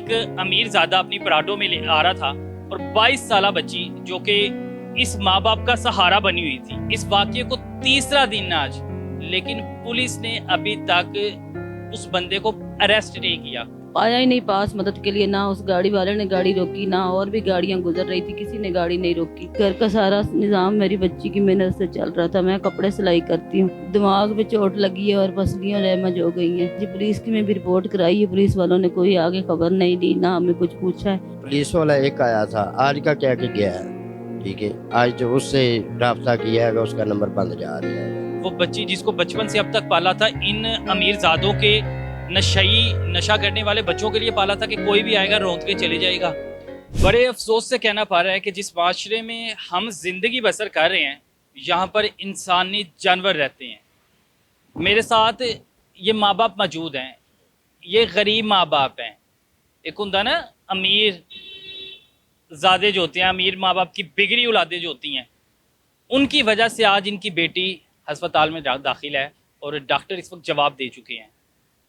ایک امیر زادہ اپنی پراڈو میں آ رہا تھا اور 22 سالہ بچی جو کہ اس ماں باپ کا سہارا بنی ہوئی تھی. اس واقعے کو تیسرا دن آج، لیکن پولیس نے ابھی تک اس بندے کو اریسٹ نہیں کیا. آیا ہی نہیں پاس مدد کے لیے، نہ اس گاڑی والے نے گاڑی روکی، نہ اور بھی گاڑیاں گزر رہی تھی، کسی نے گاڑی نہیں روکی. گھر کا سارا نظام میری بچی کی محنت سے چل رہا تھا. میں کپڑے سلائی کرتی ہوں. دماغ میں چوٹ لگی ہے اور پسلیاں ڈیمیج ہو گئی ہیں. جی پولیس کی میں بھی رپورٹ کرائی ہے، پولیس والوں نے کوئی آگے خبر نہیں دی، نہ ہمیں کچھ پوچھا ہے. پولیس والا ایک آیا تھا، آج کا کیا کہ گیا ہے. ٹھیک ہے، آج جو اس سے رابطہ کیا ہے اس کا نمبر بند جا رہا ہے. وہ بچی جس کو بچپن سے اب تک پالا تھا، ان امیر زادوں کے نشہ کرنے والے بچوں کے لیے پالا تھا کہ کوئی بھی آئے گا روند کے چلے جائے گا. بڑے افسوس سے کہنا پا رہا ہے کہ جس معاشرے میں ہم زندگی بسر کر رہے ہیں، یہاں پر انسانی جانور رہتے ہیں. میرے ساتھ یہ ماں باپ موجود ہیں، یہ غریب ماں باپ ہیں. ایک ہوں نا امیر زادے جو ہوتے ہیں، امیر ماں باپ کی بگڑی اولادیں جو ہوتی ہیں، ان کی وجہ سے آج ان کی بیٹی ہسپتال میں داخل ہے اور ڈاکٹر اس وقت جواب دے چکے ہیں.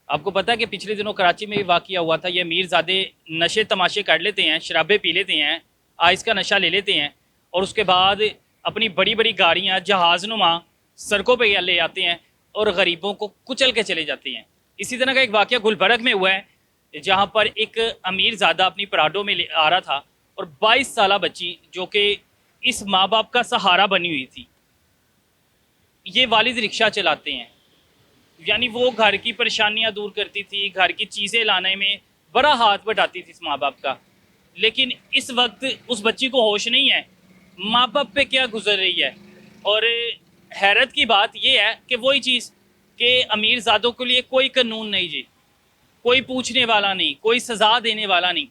آپ کو پتہ ہے کہ پچھلے دنوں کراچی میں بھی واقعہ ہوا تھا. یہ امیر زادے نشے تماشے کر لیتے ہیں، شرابیں پی لیتے ہیں، آئس کا نشہ لے لیتے ہیں اور اس کے بعد اپنی بڑی بڑی گاڑیاں جہاز نما سڑکوں پہ لے آتے ہیں اور غریبوں کو کچل کے چلے جاتے ہیں. اسی طرح کا ایک واقعہ گلبرگ میں ہوا ہے، جہاں پر ایک امیر زادہ اپنی پراڈو میں آ رہا تھا اور 22 سالہ بچی جو کہ اس ماں باپ کا سہارا بنی ہوئی تھی. یہ والد رکشہ چلاتے ہیں، یعنی وہ گھر کی پریشانیاں دور کرتی تھی، گھر کی چیزیں لانے میں بڑا ہاتھ بٹاتی تھی اس ماں باپ کا. لیکن اس وقت اس بچی کو ہوش نہیں ہے ماں باپ پہ کیا گزر رہی ہے. اور حیرت کی بات یہ ہے کہ وہی چیز کہ امیر زادوں کے لیے کوئی قانون نہیں جی، کوئی پوچھنے والا نہیں، کوئی سزا دینے والا نہیں.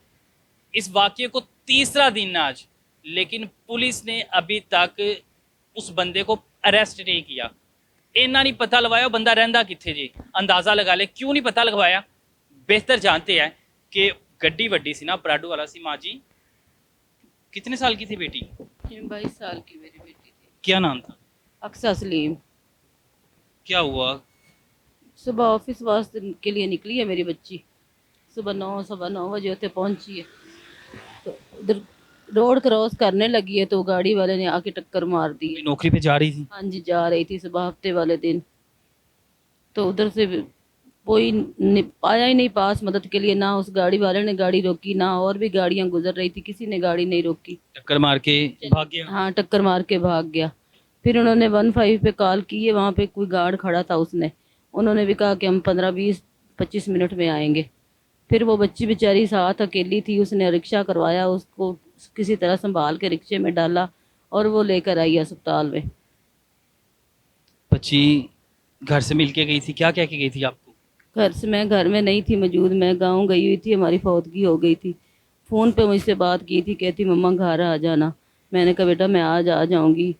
اس واقعے کو تیسرا دن آج، لیکن پولیس نے ابھی تک اس بندے کو اریسٹ نہیں کیا. اینا نہیں پتہ لگوایا بندہ رہندا کتھے جی. اندازہ لگا لے کیوں نہیں پتہ لگوایا. بہتر جانتے ہیں کہ گڈی وڈی سی نا پراڈو والا سی. ماں جی کتنے سال کی تھی بیٹی؟ 22 سال کی میری بیٹی تھی. کیا نام تھا؟ اقصیٰ سلیم. کیا ہوا؟ صبح آفس واسطے کے لیے نکلی ہے میری بچی، صبح 9 بجے ہوتے پہنچی ہے تو ادھر روڈ کراس کرنے لگی ہے تو گاڑی والے نے آ کے ٹکر مار دی ہے. نوکری پہ جا رہی تھی؟ ہاں جی جا رہی تھی صبح ہفتے والے دن. تو ادھر سے کوئی آیا ہی نہیں پاس مدد کے لیے، نہ اس گاڑی والے نے گاڑی روکی، نہ اور بھی گاڑیاں گزر رہی تھی، کسی نے گاڑی نہیں روکی. ٹکر مار کے بھاگ گیا؟ ہاں ٹکر مار کے بھاگ گیا. پھر انہوں نے 15 پہ کال کی ہے، وہاں پہ کوئی گارڈ کھڑا تھا، انہوں نے بھی کہا کہ ہم 15-20-25 منٹ میں آئیں گے. پھر وہ بچی بیچاری ساتھ اکیلی تھی، اس نے رکشہ کروایا، اس کو کسی طرح سنبھال کے رکشے میں ڈالا اور وہ لے کر آئی اسپتال میں. بچی گھر سے مل کے گئی تھی، کیا کہہ کے گئی تھی آپ کو؟ میں گھر میں نہیں تھی موجود، میں گاؤں گئی ہوئی تھی، ہماری فوتگی ہو گئی تھی. فون پہ مجھ سے بات کی تھی، کہتی مما گھر آ جانا. میں نے کہا بیٹا میں آج آ جاؤں گی.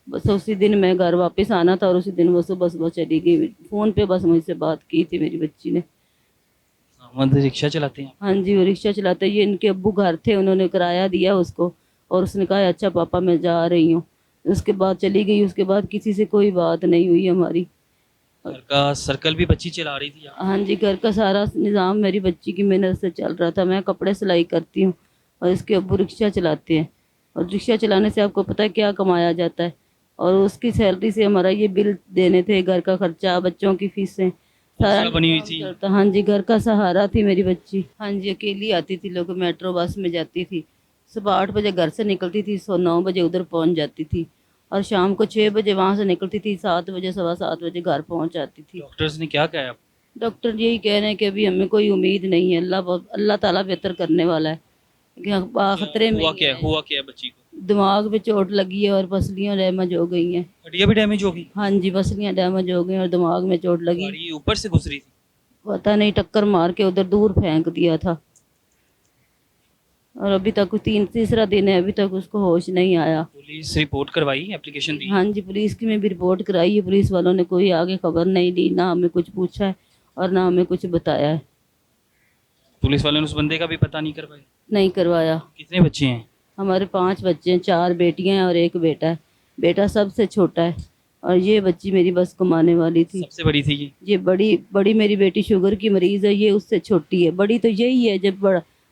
بس اسی دن میں گھر واپس آنا تھا اور اسی دن وہ صبح چلی گئی. فون پہ بس مجھ سے بات کی تھی میری بچی نے. رکشہ چلاتے ہیں؟ ہاں جی وہ رکشہ چلاتے. یہ ان کے ابو گھر تھے، انہوں نے کرایہ دیا اس کو اور اس نے کہا اچھا پاپا میں جا رہی ہوں. اس کے بعد چلی گئی. اس کے بعد کسی سے کوئی بات نہیں ہوئی ہماری. گھر کا سرکل بھی بچی چلا رہی تھی؟ ہاں جی گھر کا سارا نظام میری بچی کی محنت سے چل رہا تھا. میں کپڑے سلائی کرتی ہوں اور اس کے ابو رکشہ چلاتے ہیں. اور رکشہ چلانے سے آپ کو پتہ ہے کیا کمایا جاتا ہے. اور اس کی سیلری سے ہمارا یہ بل دینے تھے، گھر کا خرچہ، بچوں کی فیسیں، سارا بنی ہوئی تھی. چلتا. ہاں جی گھر کا سہارا تھی میری بچی. ہاں جی اکیلی آتی تھی، لوگ میٹرو بس میں جاتی تھی. صبح 8 بجے گھر سے نکلتی تھی، 9 بجے ادھر پہنچ جاتی تھی اور شام کو 6 بجے وہاں سے نکلتی تھی، 7 بجے 7:15 بجے گھر پہنچ جاتی تھی. ڈاکٹرز نے کیا کہا؟ ڈاکٹر یہی کہہ رہے ہیں کہ ابھی ہمیں کوئی امید نہیں ہے، اللہ تعالیٰ بہتر کرنے والا ہے. کہ خطرے میں ہوا کیا بچی کو؟ دماغ میں چوٹ لگی ہے اور پسلیاں ڈیمیج ہو گئی ہیں. ہڈیاں بھی ڈیمیج ہو گئی؟ ہاں جی پسلیاں ڈیمیج ہو گئی اور دماغ میں چوٹ لگی. گاڑی اوپر سے گزری تھی؟ پتہ نہیں، ٹکر مار کے ادھر دور پھینک دیا تھا. اور ابھی تک تیسرا دن ہے، ابھی تک اس کو ہوش نہیں آیا. پولیس رپورٹ کروائی، اپلیکیشن دی؟ ہاں جی پولیس کی میں بھی رپورٹ کرائی ہے. پولیس والوں نے کوئی آگے خبر نہیں دی، نہ ہمیں کچھ پوچھا ہے اور نہ ہمیں کچھ بتایا ہے. پولیس والوں نے اس بندے کا بھی پتہ نہیں کروایا؟ نہیں کروایا. کتنے بچے ہیں؟ ہمارے 5 بچے ہیں، 4 بیٹیاں ہیں اور 1 بیٹا ہے. بیٹا سب سے چھوٹا ہے اور یہ بچی میری بس کمانے والی تھی. سب سے بڑی تھی یہ؟ بڑی میری بیٹی شوگر کی مریض ہے، یہ اس سے چھوٹی ہے. بڑی تو یہی ہے، جب